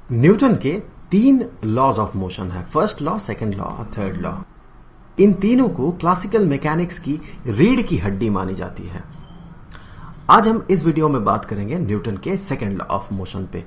Newton के 3 laws of motion है, first law, second law और थर्ड लॉ। इन तीनों को क्लासिकल मैकेनिक्स की रीढ़ की हड्डी मानी जाती है। आज हम इस वीडियो में बात करेंगे न्यूटन के सेकंड लॉ ऑफ मोशन पे।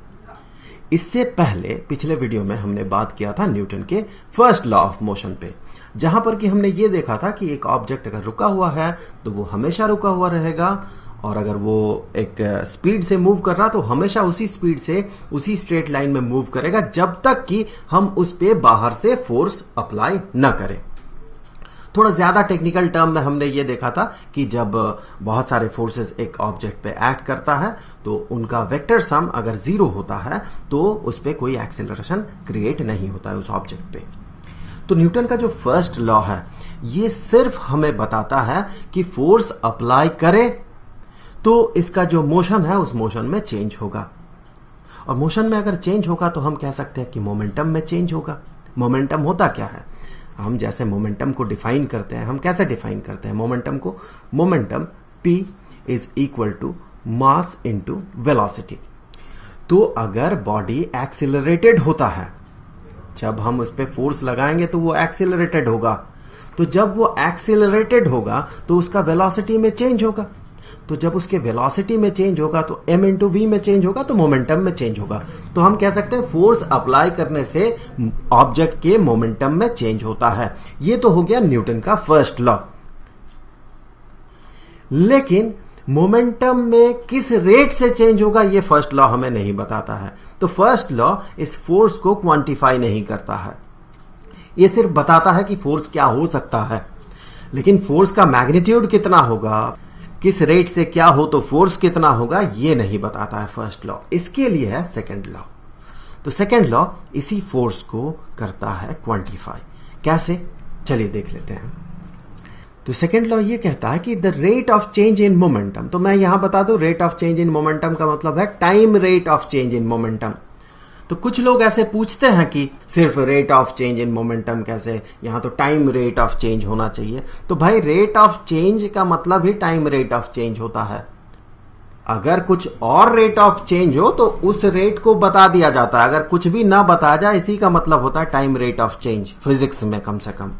इससे पहले पिछले वीडियो में हमने बात किया था न्यूटन के फर्स्ट लॉ ऑफ मोशन पे, जहां पर कि हमने ये देखा था कि एक ऑब्जेक्ट अगर रुका हुआ है तो वो हमेशा रुका हुआ रहेगा, और अगर वो एक स्पीड से मूव कर रहा तो हमेशा उसी स्पीड से उसी स्ट्रेट लाइन में मूव करेगा जब तक कि हम उस पे बाहर से फोर्स अप्लाई न करें। थोड़ा ज्यादा टेक्निकल टर्म में हमने ये देखा था कि जब बहुत सारे फोर्सेस एक ऑब्जेक्ट पे एक्ट करता है तो उनका वेक्टर सम अगर 0 होता है तो उस पे कोई एक्सेलरेशन क्रिएट नहीं होता है उस ऑब्जेक्ट पे। तो न्यूटन का जो फर्स्ट लॉ है ये सिर्फ हमें बताता है कि फोर्स अप्लाई करे तो इसका जो मोशन है उस मोशन में चेंज होगा, और मोशन में अगर चेंज होगा तो हम कह सकते हैं कि मोमेंटम में चेंज होगा। मोमेंटम होता क्या है? हम जैसे मोमेंटम को डिफाइन करते हैं, हम कैसे डिफाइन करते हैं मोमेंटम को? Momentum P is equal to mass into velocity. तो अगर बॉडी एक्सिलरेटेड होता है, जब हम उस पर फोर्स लगाएंगे तो वो एक्सिलरेटेड होगा, तो जब वो एक्सिलरेटेड होगा तो उसका वेलोसिटी में चेंज होगा, तो जब उसके वेलोसिटी में चेंज होगा तो m इंटू वी में चेंज होगा, तो मोमेंटम में चेंज होगा। तो हम कह सकते हैं फोर्स अप्लाई करने से ऑब्जेक्ट के मोमेंटम में चेंज होता है। ये तो हो गया न्यूटन का फर्स्ट लॉ। लेकिन मोमेंटम में किस रेट से चेंज होगा ये फर्स्ट लॉ हमें नहीं बताता है। तो फर्स्ट लॉ इस फोर्स को क्वांटिफाई नहीं करता है, ये सिर्फ बताता है कि फोर्स क्या हो सकता है, लेकिन फोर्स का मैग्नीट्यूड कितना होगा, किस रेट से क्या हो तो फोर्स कितना होगा, ये नहीं बताता है फर्स्ट लॉ। इसके लिए है सेकंड लॉ। तो सेकंड लॉ इसी फोर्स को करता है क्वांटिफाई। कैसे? चलिए देख लेते हैं। तो सेकंड लॉ ये कहता है कि the rate of change in momentum, तो मैं यहां बता दूं rate of change in momentum का मतलब है time rate of change in momentum. तो कुछ लोग ऐसे पूछते हैं कि सिर्फ rate of change in momentum कैसे, यहां तो टाइम रेट ऑफ चेंज होना चाहिए। तो भाई रेट ऑफ चेंज का मतलब ही टाइम रेट ऑफ चेंज होता है। अगर कुछ और रेट ऑफ चेंज हो तो उस रेट को बता दिया जाता है, अगर कुछ भी ना बताया जाए इसी का मतलब होता है time rate of change, physics में कम से कम।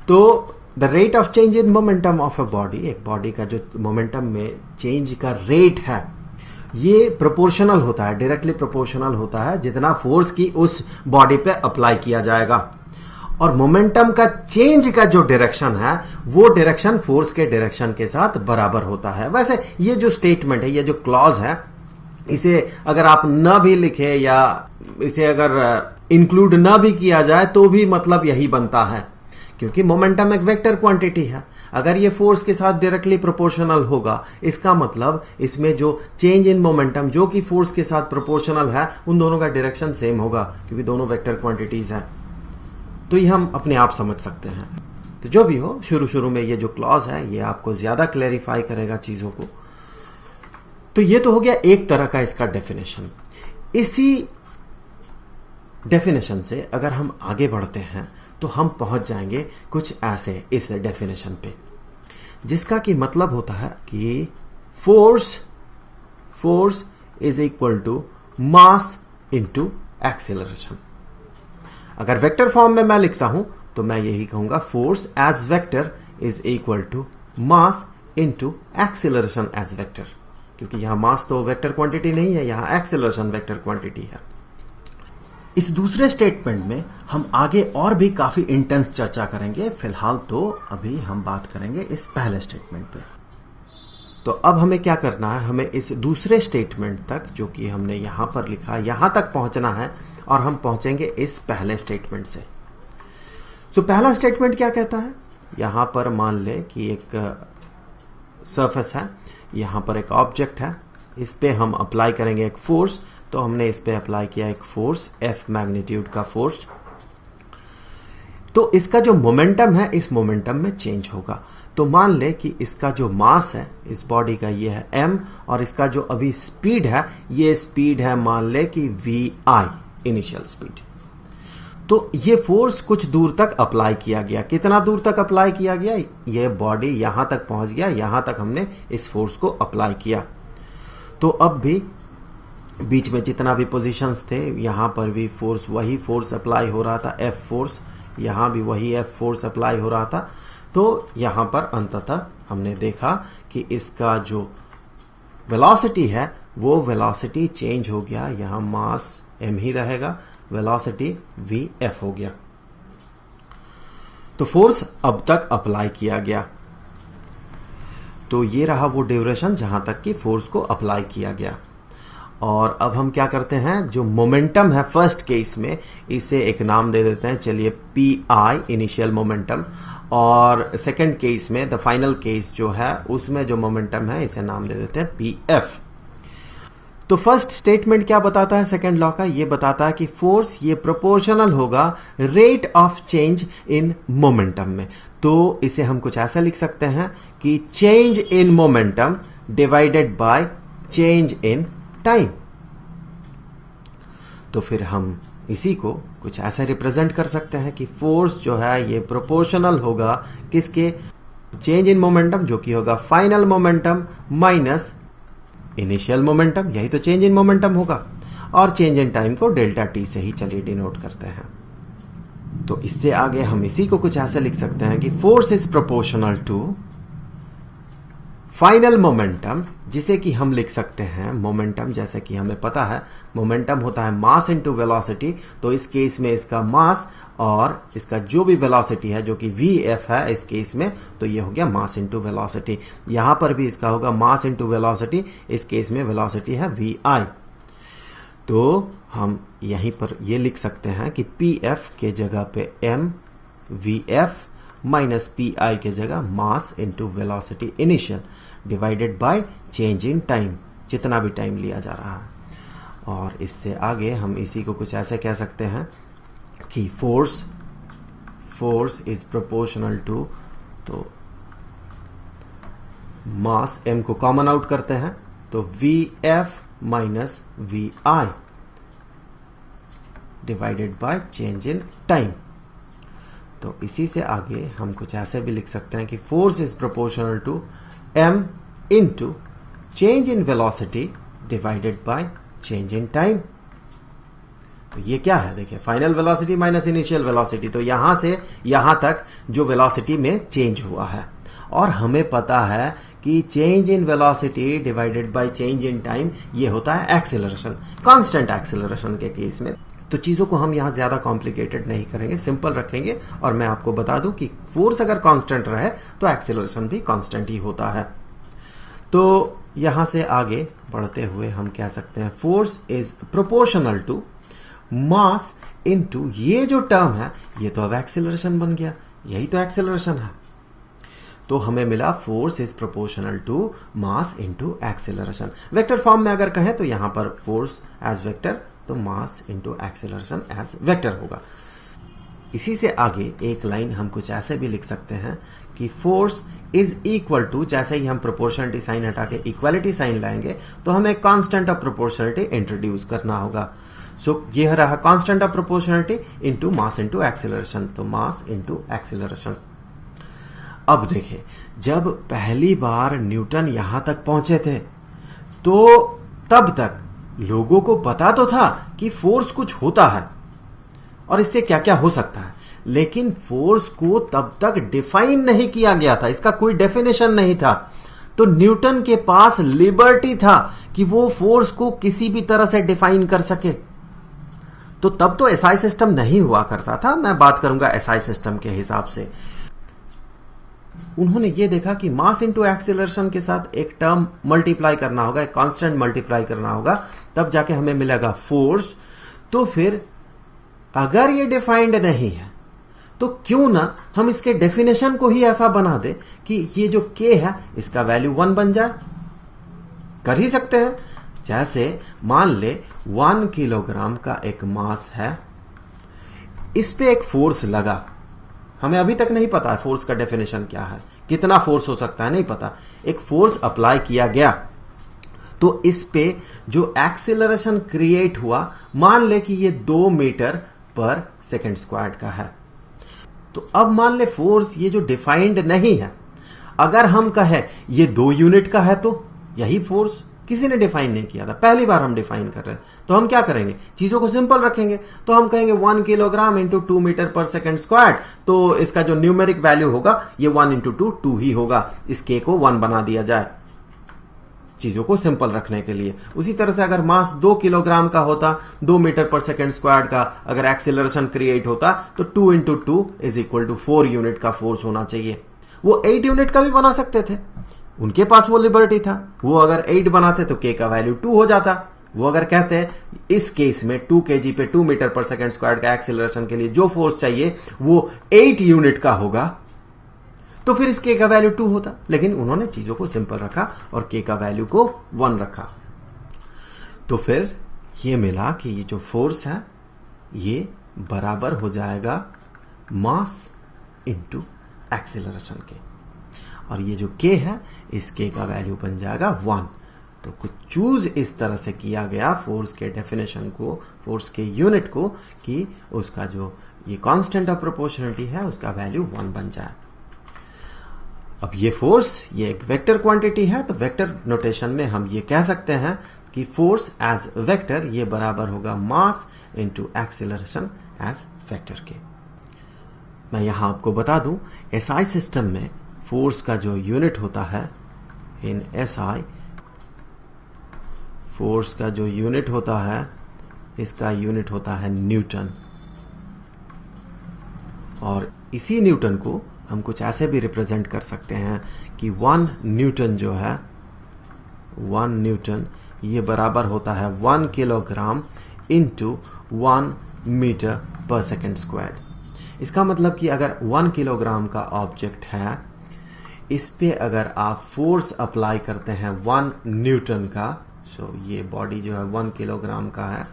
तो the rate of change in momentum of a body, एक बॉडी का जो मोमेंटम में चेंज का रेट है ये प्रोपोर्शनल होता है, डायरेक्टली प्रोपोर्शनल होता है जितना फोर्स की उस बॉडी पे अप्लाई किया जाएगा। और मोमेंटम का चेंज का जो डायरेक्शन है वो डायरेक्शन फोर्स के डायरेक्शन के साथ बराबर होता है। वैसे ये जो स्टेटमेंट है, ये जो क्लॉज है, इसे अगर आप न भी लिखे या इसे अगर इंक्लूड न भी किया जाए तो भी मतलब यही बनता है, क्योंकि मोमेंटम एक वेक्टर क्वांटिटी है। अगर ये फोर्स के साथ डायरेक्टली प्रोपोर्शनल होगा, इसका मतलब इसमें जो चेंज इन मोमेंटम जो कि फोर्स के साथ प्रोपोर्शनल है उन दोनों का डायरेक्शन सेम होगा, क्योंकि दोनों वेक्टर क्वांटिटीज हैं। तो ये हम अपने आप समझ सकते हैं। तो जो भी हो, शुरू में ये जो क्लॉज है ये आपको ज्यादा क्लैरिफाई करेगा चीजों को। तो ये तो हो गया एक तरह का इसका डेफिनेशन। इसी डेफिनेशन से अगर हम आगे बढ़ते हैं तो हम पहुंच जाएंगे कुछ ऐसे इस डेफिनेशन पे, जिसका कि मतलब होता है कि force is equal to mass into acceleration. अगर वेक्टर फॉर्म में मैं लिखता हूं तो मैं यही कहूंगा force as vector is equal to mass into acceleration as vector, क्योंकि यहां मास तो वेक्टर क्वांटिटी नहीं है, यहां एक्सेलरेशन वेक्टर क्वांटिटी है। इस दूसरे स्टेटमेंट में हम आगे और भी काफी इंटेंस चर्चा करेंगे, फिलहाल तो अभी हम बात करेंगे इस पहले स्टेटमेंट पे। तो अब हमें क्या करना है, हमें इस दूसरे स्टेटमेंट तक जो कि हमने यहां पर लिखा यहां तक पहुंचना है, और हम पहुंचेंगे इस पहले स्टेटमेंट से। तो पहला स्टेटमेंट क्या कहता है, यहां पर मान ले कि एक सरफेस है, यहां पर एक ऑब्जेक्ट है, इस पे हम अप्लाई करेंगे एक फोर्स। तो हमने इस पे अप्लाई किया एक फोर्स F मैग्नीट्यूड का फोर्स। तो इसका जो मोमेंटम है इस मोमेंटम में चेंज होगा। तो मान ले कि इसका जो मास है इस बॉडी का ये है m, और इसका जो अभी स्पीड है ये स्पीड है मान ले कि vi, इनिशियल स्पीड। तो ये फोर्स कुछ दूर तक अप्लाई किया गया। कितना दूर तक अप्लाई किया गया? ये बॉडी यहां तक पहुंच गया, यहां तक हमने इस फोर्स को अप्लाई किया। तो अब भी बीच में जितना भी पोजीशंस थे यहां पर भी फोर्स, वही फोर्स अप्लाई हो रहा था, एफ फोर्स, यहां भी वही एफ फोर्स अप्लाई हो रहा था। तो यहां पर अंततः हमने देखा कि इसका जो वेलोसिटी है वो वेलोसिटी चेंज हो गया, यहां मास m ही रहेगा, वेलोसिटी vf हो गया। तो फोर्स अब तक अप्लाई किया गया। तो ये रहा वो ड्यूरेशन जहां तक कि फोर्स को अप्लाई किया गया। और अब हम क्या करते हैं, जो मोमेंटम है फर्स्ट केस में, इसे एक नाम दे देते हैं, चलिए पी इनिशियल मोमेंटम। और सेकंड केस में, द फाइनल केस जो है, उसमें जो मोमेंटम है इसे नाम दे देते हैं पी एफ। तो फर्स्ट स्टेटमेंट क्या बताता है सेकंड लॉ का, ये बताता है कि फोर्स ये प्रोपोर्शनल होगा rate of change in momentum में। तो इसे हम कुछ ऐसा लिख सकते हैं कि change in momentum divided by change in time. तो फिर हम इसी को कुछ ऐसे रिप्रेजेंट कर सकते हैं कि फोर्स जो है ये प्रोपोर्शनल होगा किसके, चेंज इन मोमेंटम, जो कि होगा final momentum minus initial momentum, यही तो चेंज इन मोमेंटम होगा। और चेंज इन टाइम को डेल्टा टी से ही चलिए डिनोट करते हैं। तो इससे आगे हम इसी को कुछ ऐसे लिख सकते हैं कि force is proportional to final momentum, जिसे कि हम लिख सकते हैं मोमेंटम, जैसे कि हमें पता है मोमेंटम होता है मास इनटू वेलोसिटी। तो इस केस में इसका मास और इसका जो भी वेलोसिटी है, जो कि vf है इस केस में, तो ये हो गया मास इनटू वेलोसिटी। यहां पर भी इसका होगा मास इनटू वेलोसिटी, इस केस में वेलोसिटी है vi। तो हम यहीं पर ये लिख सकते हैं कि pf के जगह पे m vf minus P I के जगह mass into velocity initial divided by change in time, जितना भी टाइम लिया जा रहा है। और इससे आगे हम इसी को कुछ ऐसे कह सकते हैं कि फोर्स इज प्रोपोर्शनल टू, तो मास m को कॉमन आउट करते हैं, तो vf minus vi divided by change in time. तो इसी से आगे हम कुछ ऐसे भी लिख सकते हैं कि force is proportional to m into change in velocity divided by change in time. तो ये क्या है, देखिए final velocity minus initial velocity, तो यहां से यहां तक जो वेलोसिटी में चेंज हुआ है। और हमें पता है कि change in velocity divided by change in time ये होता है एक्सेलरेशन, कांस्टेंट एक्सेलरेशन के केस में। तो चीजों को हम यहां ज्यादा कॉम्प्लिकेटेड नहीं करेंगे, सिंपल रखेंगे। और मैं आपको बता दूं कि फोर्स अगर कांस्टेंट रहे तो एक्सेलरेशन भी कांस्टेंट ही होता है। तो यहां से आगे बढ़ते हुए हम कह सकते हैं force is proportional to mass into, ये जो टर्म है ये तो अब एक्सेलरेशन बन गया, यही तो एक्सेलरेशन है। तो हमें मिला force is proportional to mass into acceleration. Vector form में अगर कहें तो यहां पर फोर्स एज वेक्टर, तो mass into acceleration as vector होगा। इसी से आगे एक लाइन हम कुछ ऐसे भी लिख सकते हैं कि फोर्स इज इक्वल टू, जैसे ही हम प्रोपोर्शनलिटी साइन हटा के इक्वालिटी साइन लाएंगे तो हमें कांस्टेंट ऑफ प्रोपोर्शनलिटी इंट्रोड्यूस करना होगा। सो ये रहा constant of proportionality into mass into acceleration, तो मास इनटू एक्सेलरेशन। अब देखिए, जब पहली बार न्यूटन यहां तक पहुंचे थे तो तब तक लोगों को पता तो था कि फोर्स कुछ होता है और इससे क्या क्या हो सकता है, लेकिन फोर्स को तब तक डिफाइन नहीं किया गया था, इसका कोई डेफिनेशन नहीं था। तो न्यूटन के पास लिबर्टी था कि वो फोर्स को किसी भी तरह से डिफाइन कर सके। तो तब तो एसआई सिस्टम नहीं हुआ करता था, मैं बात करूंगा एसआई सिस्टम के हिसाब से। उन्होंने ये देखा कि मास इनटू एक्सेलरेशन के साथ एक टर्म मल्टीप्लाई करना होगा, एक कांस्टेंट मल्टीप्लाई करना होगा, तब जाके हमें मिलेगा फोर्स। तो फिर अगर ये डिफाइंड नहीं है तो क्यों ना हम इसके डेफिनेशन को ही ऐसा बना दे कि ये जो k है इसका वैल्यू 1 बन जाए। कर ही सकते हैं। जैसे मान ले 1 किलोग्राम का एक मास है, इस पे एक फोर्स लगा, हमें अभी तक नहीं पता है फोर्स का डेफिनेशन क्या है, कितना फोर्स हो सकता है नहीं पता। एक फोर्स अप्लाई किया गया तो इस पे जो एक्सेलरेशन क्रिएट हुआ, मान ले कि ये 2 मीटर पर सेकेंड स्क्वायर का है। तो अब मान ले फोर्स ये जो डिफाइंड नहीं है, अगर हम कहें ये 2 यूनिट का है तो यही फोर्स किसी ने डिफाइन नहीं किया था, पहली बार हम डिफाइन कर रहे हैं। तो हम क्या करेंगे, चीजों को सिंपल रखेंगे। तो हम कहेंगे 1 किलोग्राम इंटू 2 मीटर पर सेकेंड स्क्वायर। तो इसका जो न्यूमेरिक वैल्यू होगा ये 1 इंटू 2 ही होगा। इस के को 1 बना दिया जाए चीजों को सिंपल रखने के लिए। उसी तरह से अगर मास 2 किलोग्राम का होता, 2 मीटर पर सेकेंड स्क्वायर का अगर एक्सेलरेशन क्रिएट होता, तो 2 into 2 is equal to 4 unit का फोर्स होना चाहिए। वो 8 यूनिट का भी बना सकते थे, उनके पास वो लिबर्टी था। वो अगर 8 बनाते तो के का वैल्यू 2 हो जाता। वो अगर कहते हैं इस केस में 2 kg पे 2 मीटर पर सेकेंड स्क्वायर का एक्सेलरेशन के लिए जो फोर्स चाहिए वो 8 यूनिट का होगा, तो फिर इस के का वैल्यू 2 होता। लेकिन उन्होंने चीजों को सिंपल रखा और के का वैल्यू को 1 रखा। तो फिर ये मिला कि ये जो फोर्स है ये बराबर हो जाएगा मास इनटू एक्सेलरेशन के, और ये जो के है इस के का वैल्यू बन जाएगा 1। तो कुछ चूज इस तरह से किया गया फोर्स के डेफिनेशन को, फोर्स के यूनिट को, कि उसका जो ये कांस्टेंट ऑफ प्रोपोर्शनलिटी है उसका वैल्यू 1 बन जाए। अब ये फोर्स ये एक वेक्टर क्वांटिटी है, तो वेक्टर नोटेशन में हम ये कह सकते हैं कि फोर्स एज वेक्टर ये बराबर होगा mass into acceleration as vector के। मैं यहां आपको बता दूं, एसआई सिस्टम में फोर्स का जो यूनिट होता है, इन एसआई फोर्स का जो यूनिट होता है इसका यूनिट होता है न्यूटन। और इसी न्यूटन को हम कुछ ऐसे भी रिप्रेजेंट कर सकते हैं कि 1 न्यूटन जो है, 1 न्यूटन ये बराबर होता है 1 किलोग्राम इंटू 1 मीटर पर सेकेंड स्क्वायर। इसका मतलब कि अगर 1 किलोग्राम का ऑब्जेक्ट है, इस पे अगर आप फोर्स अप्लाई करते हैं 1 न्यूटन का, सो ये बॉडी जो है 1 किलोग्राम का है,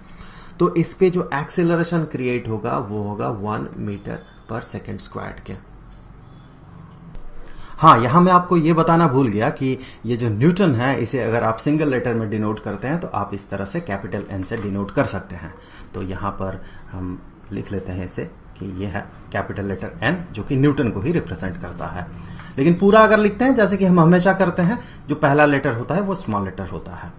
तो इस पे जो एक्सेलरेशन क्रिएट होगा वो होगा 1 मीटर पर सेकेंड स्क्वायर के। हाँ, यहां मैं आपको ये बताना भूल गया कि ये जो न्यूटन है इसे अगर आप सिंगल लेटर में डिनोट करते हैं तो आप इस तरह से कैपिटल एन से डिनोट कर सकते हैं। तो यहां पर हम लिख लेते हैं इसे कि ये है कैपिटल लेटर एन, जो कि न्यूटन को ही रिप्रेजेंट करता है। लेकिन पूरा अगर लिखते हैं जैसे कि हम हमेशा करते हैं, जो पहला लेटर होता है वो स्मॉल लेटर होता है।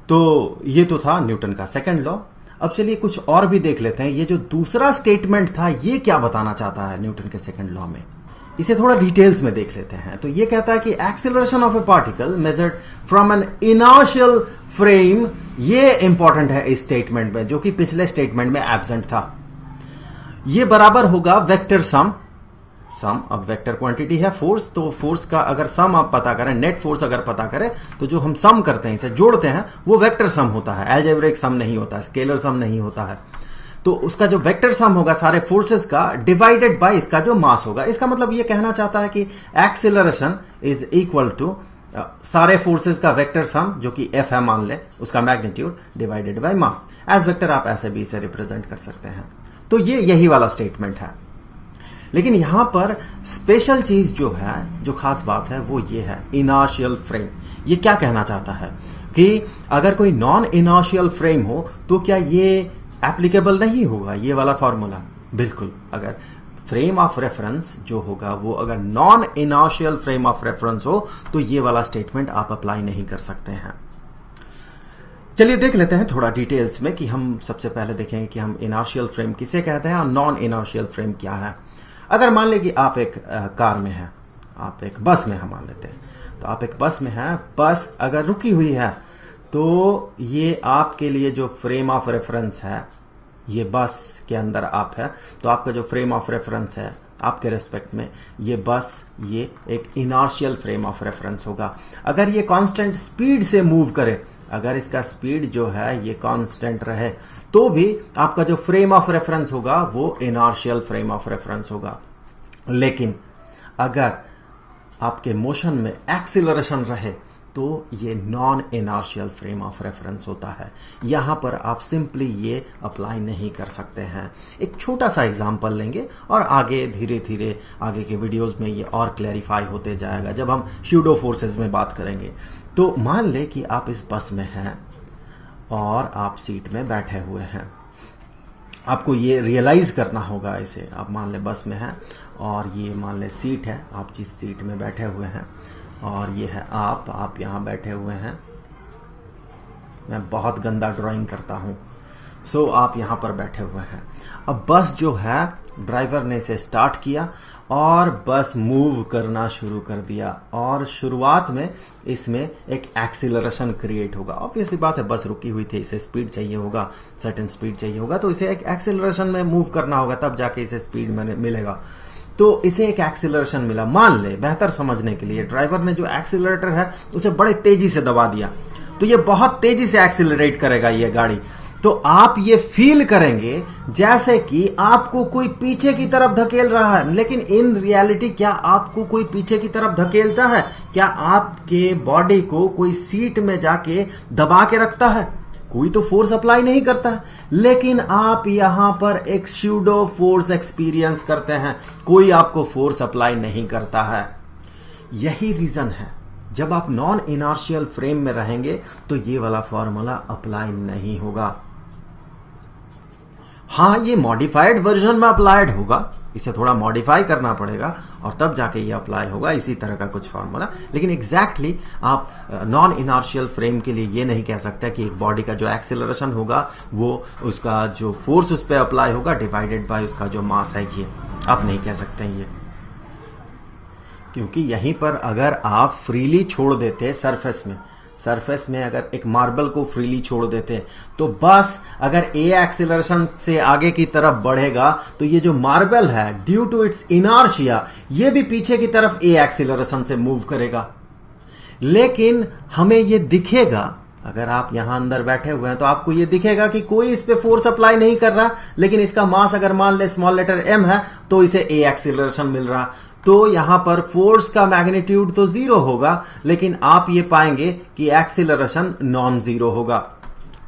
तो ये तो था न्यूटन का सेकंड लॉ। अब चलिए कुछ और भी देख लेते हैं। ये जो दूसरा स्टेटमेंट था ये क्या बताना चाहता है न्यूटन के सेकंड लॉ में, इसे थोड़ा डिटेल्स में देख लेते हैं। तो ये कहता है कि acceleration of A particle measured from N inertial frame, ये इंपॉर्टेंट है इस स्टेटमेंट में, जो कि पिछले स्टेटमेंट में एब्सेंट था। ये बराबर होगा वेक्टर सम। सम अब वेक्टर क्वांटिटी है फोर्स, तो फोर्स का अगर सम आप पता करें, नेट फोर्स अगर पता करें, तो जो हम सम करते हैं, इसे जोड़ते हैं, वो वेक्टर सम होता है, अलजेब्रिक सम नहीं होता, स्केलर सम नहीं होता है। तो उसका जो वेक्टर सम होगा सारे फोर्सेस का डिवाइडेड बाय इसका जो मास होगा। इसका मतलब ये कहना चाहता है कि एक्सेलरेशन इज इक्वल टू सारे फोर्सेस का वेक्टर सम, जो कि एफ है मान ले, उसका magnitude divided by mass. As vector आप ऐसे भी इसे रिप्रेजेंट कर सकते हैं। तो ये यही वाला स्टेटमेंट है। लेकिन यहां पर स्पेशल चीज जो है, जो खास बात है, वो ये है इनर्शियल फ्रेम। ये क्या कहना चाहता है कि अगर कोई नॉन इनर्शियल फ्रेम हो तो क्या ये एप्लीकेबल नहीं होगा ये वाला फॉर्मूला? बिल्कुल। अगर फ्रेम ऑफ रेफरेंस जो होगा वो अगर non inertial frame of reference हो तो ये वाला स्टेटमेंट आप अप्लाई नहीं कर सकते हैं। चलिए देख लेते हैं थोड़ा डिटेल्स में कि हम सबसे पहले देखेंगे कि हम इनर्शियल फ्रेम किसे कहते हैं और नॉन इनर्शियल फ्रेम क्या है। अगर मान ले कि आप एक कार में हैं, आप एक बस में हैं, मान लेते हैं, तो आप एक बस में हैं, बस अगर रुकी हुई है तो ये आपके लिए जो फ्रेम ऑफ रेफरेंस है, ये बस के अंदर आप है, तो आपका जो फ्रेम ऑफ रेफरेंस है आपके रेस्पेक्ट में, ये बस ये एक इनर्शियल फ्रेम ऑफ रेफरेंस होगा। अगर ये कांस्टेंट स्पीड से मूव करे, अगर इसका स्पीड जो है ये कांस्टेंट रहे, तो भी आपका जो फ्रेम ऑफ रेफरेंस होगा वो इनर्शियल फ्रेम ऑफ रेफरेंस होगा। लेकिन अगर आपके मोशन में एक्सीलरेशन रहे तो ये non inertial frame of reference होता है। यहां पर आप सिंपली ये अप्लाई नहीं कर सकते हैं। एक छोटा सा एग्जांपल लेंगे और आगे धीरे धीरे आगे के वीडियोस में ये और क्लैरिफाई होते जाएगा जब हम स्यूडो फोर्सेस में बात करेंगे। तो मान ले कि आप इस बस में हैं और आप सीट में बैठे हुए हैं। आपको ये रियलाइज करना होगा इसे। आप मान ले बस में हैं और ये मान ले सीट है, आप जिस सीट में बैठे हुए हैं, और ये है आप यहां बैठे हुए हैं मैं बहुत गंदा ड्राइंग करता हूं। सो आप यहां पर बैठे हुए हैं। अब बस जो है, ड्राइवर ने इसे स्टार्ट किया और बस मूव करना शुरू कर दिया, और शुरुआत में इसमें एक एक्सीलरेशन क्रिएट होगा। ऑब्वियसली बात है, बस रुकी हुई थी, इसे स्पीड चाहिए होगा, सर्टेन स्पीड चाहिए होगा, तो इसे एक एक्सीलरेशन में मूव करना होगा, तब जाके इसे स्पीड मिलेगा। तो इसे एक एक्सीलरेशन मिला। मान ले, बेहतर समझने के लिए, ड्राइवर ने जो एक्सीलरेटर है उसे बड़े तेजी से दबा दिया, तो ये बहुत तेजी से एक्सीलरेट करेगा ये गाड़ी। तो आप ये फील करेंगे जैसे कि आपको कोई पीछे की तरफ धकेल रहा है, लेकिन इन रियलिटी क्या आपको कोई पीछे की तरफ धकेलता है? क्या आपके बॉडी को कोई सीट में जाके दबा के रखता है? कोई तो फोर्स अप्लाई नहीं करता है, लेकिन आप यहां पर एक स्यूडो फोर्स एक्सपीरियंस करते हैं, कोई आपको फोर्स अप्लाई नहीं करता है। यही रीजन है, जब आप नॉन इनर्शियल फ्रेम में रहेंगे तो ये वाला फॉर्मूला अप्लाई नहीं होगा। हाँ, ये मॉडिफाइड वर्जन में अप्लाइड होगा, इसे थोड़ा मॉडिफाई करना पड़ेगा और तब जाके ये अप्लाई होगा, इसी तरह का कुछ फॉर्मूला। लेकिन एग्जैक्टली आप नॉन इनर्शियल फ्रेम के लिए ये नहीं कह सकते कि एक बॉडी का जो एक्सेलरेशन होगा वो उसका जो फोर्स उस पर अप्लाई होगा डिवाइडेड बाय उसका जो मास है, ये आप नहीं कह सकते ये। क्योंकि यहीं पर अगर आप फ्रीली छोड़ देते सरफेस में अगर एक मार्बल को फ्रीली छोड़ देते तो बस अगर ए एक्सीलरेशन से आगे की तरफ बढ़ेगा तो ये जो मार्बल है, ड्यू टू इट्स इनर्शिया, ये भी पीछे की तरफ ए एक्सीलरेशन से मूव करेगा। लेकिन हमें ये दिखेगा, अगर आप यहां अंदर बैठे हुए हैं तो आपको ये दिखेगा कि कोई इस पे फोर्स अप्लाई नहीं कर रहा, लेकिन इसका मास अगर मान ले स्मॉल लेटर एम है तो इसे ए एक्सीलरेशन मिल रहा। तो यहां पर फोर्स का मैग्नीट्यूड तो जीरो होगा, लेकिन आप ये पाएंगे कि एक्सीलरेशन नॉन जीरो होगा।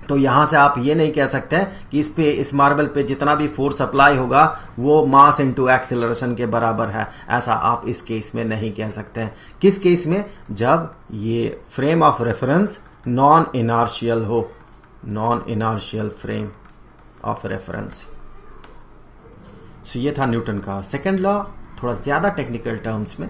तो यहां से आप ये नहीं कह सकते कि इस मार्बल पे जितना भी फोर्स अप्लाई होगा वो मास इनटू एक्सीलरेशन के बराबर है, ऐसा आप इस केस में नहीं कह सकते हैं। किस केस में? जब ये frame of reference non inertial हो, non inertial frame of reference. So ये था न्यूटन का सेकंड लॉ, थोड़ा ज्यादा टेक्निकल टर्म्स में।